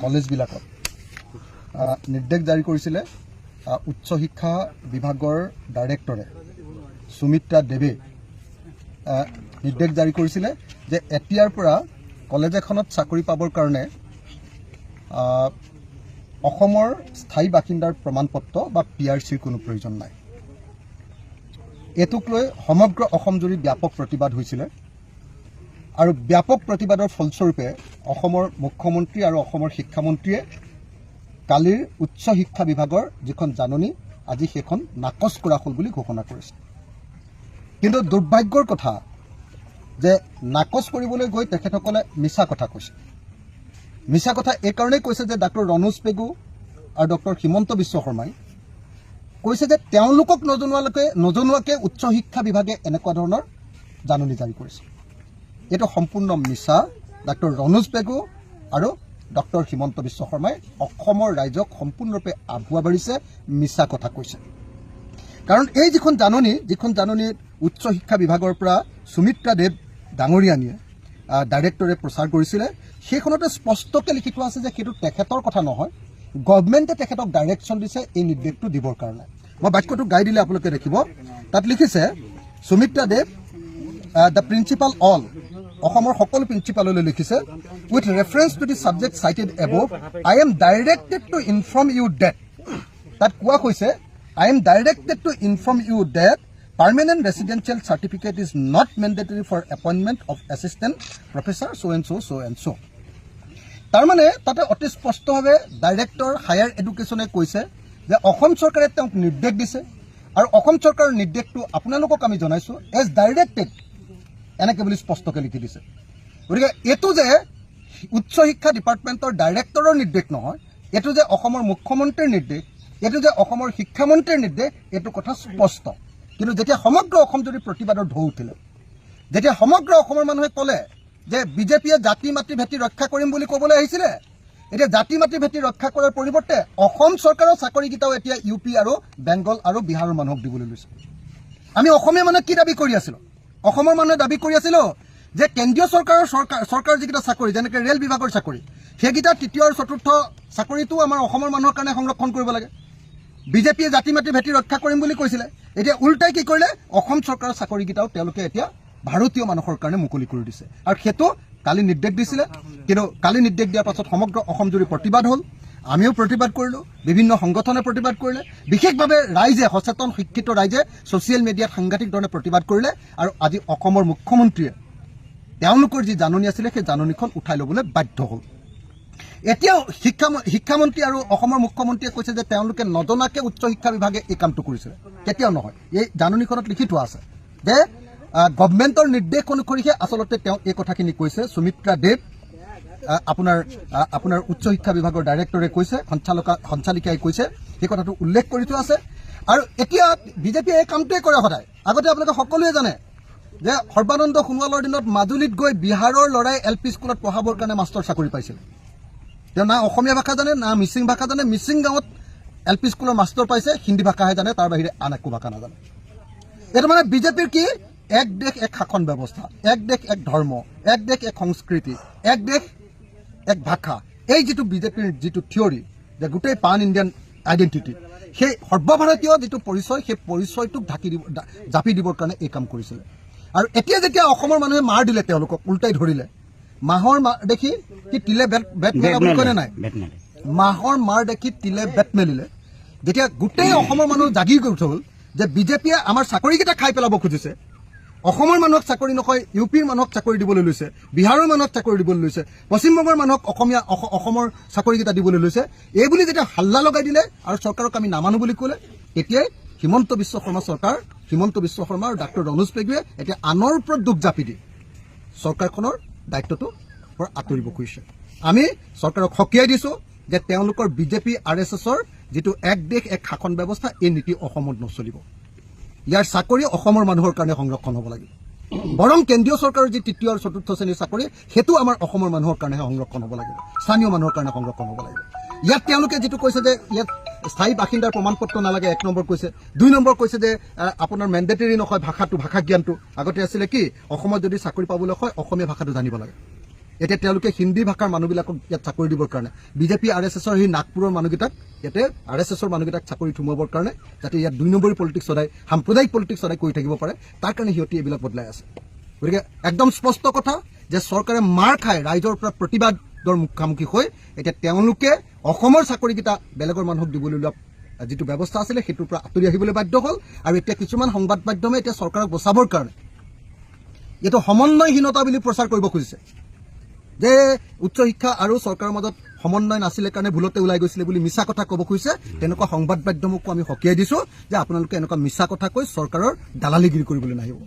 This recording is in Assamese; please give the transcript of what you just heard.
কলেজবিলাকত নিৰ্দেশ জাৰি কৰিছিলে উচ্চ শিক্ষা বিভাগৰ ডাইৰেক্টৰে সুমিত্ৰা দেৱে নিৰ্দেশ জাৰি কৰিছিলে যে এতিয়াৰ পৰা কলেজ এখনত চাকৰি পাবৰ কাৰণে অসমৰ স্থায়ী বাসিন্দাৰ প্ৰমাণপত্ৰ বা PRCৰ কোনো প্ৰয়োজন নাই। এটোক লৈ সমগ্ৰ অসমজুৰি ব্যাপক প্ৰতিবাদ হৈছিলে আৰু ব্যাপক প্ৰতিবাদৰ ফলস্বৰূপে অসমৰ মুখ্যমন্ত্ৰী আৰু অসমৰ শিক্ষামন্ত্ৰীয়ে কালিৰ উচ্চ শিক্ষা বিভাগৰ যিখন জাননী আজি সেইখন নাকচ কৰা হ'ল বুলি ঘোষণা কৰিছে। কিন্তু দুৰ্ভাগ্যৰ কথা যে নাকচ কৰিবলৈ গৈ তেখেতসকলে মিছা কথা কৈছে। মিছা কথা এই কাৰণেই কৈছে যে ডক্টৰ ৰণোজ পেগু আৰু ডক্টৰ হিমন্ত বিশ্ব শৰ্মাই কৈছে যে তেওঁলোকক নজনোৱাকৈ উচ্চ শিক্ষা বিভাগে এনেকুৱা ধৰণৰ জাননী জাৰি কৰিছে। এইটো সম্পূৰ্ণ মিছা। ডক্টৰ ৰণোজ পেগু আৰু ডক্টৰ হিমন্ত বিশ্ব শৰ্মাই অসমৰ ৰাইজক সম্পূৰ্ণৰূপে আভুৱা বাঢ়িছে, মিছা কথা কৈছে। কাৰণ এই যিখন জাননী উচ্চ শিক্ষা বিভাগৰ পৰা সুমিত্ৰা দেৱ ডাঙৰীয়ানীয়ে ডাইৰেক্টৰে প্ৰচাৰ কৰিছিলে, সেইখনতে স্পষ্টকৈ লিখি থোৱা আছে যে সেইটো তেখেতৰ কথা নহয়, গভৰ্ণমেণ্টে তেখেতক ডাইৰেকশ্যন দিছে এই নিৰ্দেশটো দিবৰ কাৰণে। মই বাক্যটো গাই দিলে আপোনালোকে দেখিব, তাত লিখিছে Sumitra Dev the principal all, অসমৰ সকলো প্ৰিন্সিপাললৈ লিখিছে, with reference to the subject cited above I am directed to inform you that, তাত কোৱা হৈছে I am directed to inform you that permanent residential certificate is not mandatory for appointment of assistant professor so and so. তাৰমানে তাতে অতি স্পষ্টভাৱে ডাইৰেক্টৰ হায়াৰ এডুকেশ্যনে কৈছে যে অসম চৰকাৰে তেওঁক নিৰ্দেশ দিছে আৰু অসম চৰকাৰৰ নিৰ্দেশটো আপোনালোকক আমি জনাইছোঁ এজ ডাইৰেক্টেড এনেকৈ বুলি স্পষ্টকৈ লিখি দিছে। গতিকে এইটো যে উচ্চ শিক্ষা ডিপাৰ্টমেণ্টৰ ডাইৰেক্টৰৰ নিৰ্দেশ নহয়, এইটো যে অসমৰ মুখ্যমন্ত্ৰীৰ নিৰ্দেশ, এইটো যে অসমৰ শিক্ষামন্ত্ৰীৰ নিৰ্দেশ, এইটো কথা স্পষ্ট। কিন্তু যেতিয়া সমগ্ৰ অসম যদি প্ৰতিবাদৰ ঢৌ উঠিলে, যেতিয়া সমগ্ৰ অসমৰ মানুহে ক'লে যে বিজেপিয়ে জাতি মাতৃ ভেটি ৰক্ষা কৰিম বুলি ক'বলৈ আহিছিলে, এতিয়া জাতি মাতৃ ভেটি ৰক্ষা কৰাৰ পৰিৱৰ্তে অসম চৰকাৰৰ চাকৰিকেইটাও এতিয়া UP আৰু বেংগল আৰু বিহাৰৰ মানুহক দিবলৈ লৈছে। আমি অসমীয়া মানুহে কি দাবী কৰি আছিলোঁ? অসমৰ মানুহে দাবী কৰি আছিলোঁ যে কেন্দ্ৰীয় চৰকাৰৰ যিকেইটা চাকৰি, যেনেকৈ ৰেল বিভাগৰ চাকৰি, সেইকেইটা তৃতীয় আৰু চতুৰ্থ চাকৰিটো আমাৰ অসমৰ মানুহৰ কাৰণে সংৰক্ষণ কৰিব লাগে। বিজেপিয়ে জাতি মাতৃ ভেটি ৰক্ষা কৰিম বুলি কৈছিলে, এতিয়া উল্টাই কি কৰিলে, অসম চৰকাৰৰ চাকৰিকেইটাও তেওঁলোকে এতিয়া ভাৰতীয় মানুহৰ কাৰণে মুকলি কৰি দিছে। আৰু সেইটো কালি নিৰ্দেশ দিছিলে, কিন্তু কালি নিৰ্দেশ দিয়াৰ পাছত সমগ্ৰ অসমজুৰি প্ৰতিবাদ হ'ল, আমিও প্ৰতিবাদ কৰিলোঁ, বিভিন্ন সংগঠনে প্ৰতিবাদ কৰিলে, বিশেষভাৱে ৰাইজে, সচেতন শিক্ষিত ৰাইজে ছ'চিয়েল মিডিয়াত সাংঘাতিক ধৰণে প্ৰতিবাদ কৰিলে। আৰু আজি অসমৰ মুখ্যমন্ত্ৰীয়ে তেওঁলোকৰ যি জাননী আছিলে সেই জাননীখন উঠাই ল'বলৈ বাধ্য হ'ল। এতিয়াও শিক্ষামন্ত্ৰী আৰু অসমৰ মুখ্যমন্ত্ৰীয়ে কৈছে যে তেওঁলোকে নজনাকৈ উচ্চ শিক্ষা বিভাগে এই কামটো কৰিছিলে। কেতিয়াও নহয়, এই জাননীখনত লিখি থোৱা আছে যে গভৰ্ণমেণ্টৰ নিৰ্দেশ অনুসৰিহে আচলতে তেওঁ এই কথাখিনি কৈছে। সুমিত্ৰা দেৱ আপোনাৰ উচ্চ শিক্ষা বিভাগৰ ডাইৰেক্টৰে কৈছে, সঞ্চালিকাই কৈছে, সেই কথাটো উল্লেখ কৰি থোৱা আছে। আৰু এতিয়া বিজেপিয়ে এই কামটোৱে কৰে সদায়। আগতে আপোনালোকে সকলোৱে জানে যে সৰ্বানন্দ সোণোৱালৰ দিনত মাজুলীত গৈ বিহাৰৰ ল'ৰাই LP স্কুলত পঢ়াবৰ কাৰণে মাষ্টৰ চাকৰি পাইছিল। তেওঁ না অসমীয়া ভাষা জানে, না মিচিং ভাষা জানে। মিচিং গাঁৱত LP স্কুলৰ মাষ্টৰ পাইছে, হিন্দী ভাষাহে জানে, তাৰ বাহিৰে আন একো ভাষা নাজানে। এইটো মানে বিজেপিৰ কি, এক দেশ এক শাসন ব্যৱস্থা, এক দেশ এক ধৰ্ম, এক দেশ এক সংস্কৃতি, এক দেশ এক ভাষা। এই যিটো বিজেপিৰ যিটো থিয়ৰী যে গোটেই পান ইণ্ডিয়ান আইডেণ্টিটি, সেই সৰ্বভাৰতীয় যিটো পৰিচয়, সেই পৰিচয়টোক জাপি দিবৰ কাৰণে এই কাম কৰিছিলে। আৰু এতিয়া যেতিয়া অসমৰ মানুহে মাৰ দিলে, তেওঁলোকক উল্টাই ধৰিলে, মাহৰ দেখি কি তিলে বেট মেলা বুলি কয়নে নাই, মাহৰ মাৰ দেখি তিলে বেট মেলিলে। যেতিয়া গোটেই অসমৰ মানুহ জাগি গৈ উঠল যে বিজেপিয়ে আমাৰ চাকৰিকেইটা খাই পেলাব খুজিছে, অসমৰ মানুহক চাকৰি নকয় UPৰ মানুহক চাকৰি দিবলৈ লৈছে, বিহাৰৰ মানুহক চাকৰি দিবলৈ লৈছে, পশ্চিমবংগৰ মানুহক অসমৰ চাকৰিকেইটা দিবলৈ লৈছে, এই বুলি যেতিয়া হাল্লা লগাই দিলে আৰু চৰকাৰক আমি নামানো বুলি ক'লে, তেতিয়াই হিমন্ত বিশ্ব শৰ্মা আৰু ডক্টৰ ৰণোজ পেগুৱে এতিয়া আনৰ ওপৰত দুখ জাপি দি চৰকাৰখনৰ দায়িত্বটো পৰা আঁতৰিব খুজিছে। আমি চৰকাৰক সকীয়াই দিছোঁ যে তেওঁলোকৰ বিজেপি RSSৰ যিটো এক দেশ এক শাসন ব্যৱস্থা, এই নীতি অসমত নচলিব। ইয়াৰ চাকৰি অসমৰ মানুহৰ কাৰণে সংৰক্ষণ হ'ব লাগিব। বৰং কেন্দ্ৰীয় চৰকাৰৰ যি তৃতীয় আৰু চতুৰ্থ শ্ৰেণীৰ চাকৰি, সেইটো আমাৰ অসমৰ মানুহৰ কাৰণেহে সংৰক্ষণ হ'ব লাগিব, স্থানীয় মানুহৰ কাৰণে সংৰক্ষণ হ'ব লাগিব। ইয়াত তেওঁলোকে যিটো কৈছে যে ইয়াত স্থায়ী বাসিন্দাৰ প্ৰমাণপত্ৰ নালাগে, 1 নম্বৰ কৈছে। 2 নম্বৰ কৈছে যে আপোনাৰ মেণ্ডেটৰী নহয় ভাষা জ্ঞানটো। আগতে আছিলে কি, অসমত যদি চাকৰি পাবলৈ হয় অসমীয়া ভাষাটো জানিব লাগে। এতিয়া তেওঁলোকে হিন্দী ভাষাৰ মানুহবিলাকক ইয়াত চাকৰি দিবৰ কাৰণে বিজেপি RSSৰ সেই নাগপুৰৰ মানুহকেইটাক ইয়াতে RSSৰ মানুহকেইটাক চাকৰিত সোমাবৰ কাৰণে যাতে ইয়াত 2 নম্বৰী পলিটিক্স সদায় সাম্প্ৰদায়িক পলিটিক্স সদায় কৰি থাকিব পাৰে তাৰ কাৰণে সিহঁতি এইবিলাক বদলাই আছে গতিকে একদম স্পষ্ট কথা যে চৰকাৰে মাৰ খায় ৰাইজৰ পৰা প্ৰতিবাদৰ মুখামুখি হৈ এতিয়া তেওঁলোকে অসমৰ চাকৰিকেইটা বেলেগৰ মানুহক দিবলৈ লোৱা যিটো ব্যৱস্থা আছিলে সেইটোৰ পৰা আঁতৰি আহিবলৈ বাধ্য হ'ল আৰু এতিয়া কিছুমান সংবাদ মাধ্যমে এতিয়া চৰকাৰক বচাবৰ কাৰণে এইটো সমন্বয়হীনতা বুলি প্ৰচাৰ কৰিব খুজিছে যে উচ্চ শিক্ষা আৰু চৰকাৰৰ মাজত সমন্বয় নাছিলে কাৰণে ভুলতে ওলাই গৈছিলে বুলি মিছা কথা ক'ব খুজিছে তেনেকুৱা সংবাদ মাধ্যমকো আমি সকীয়াই দিছোঁ যে আপোনালোকে এনেকুৱা মিছা কথা কৈ চৰকাৰৰ দালালিগিৰি কৰিবলৈ নাহিব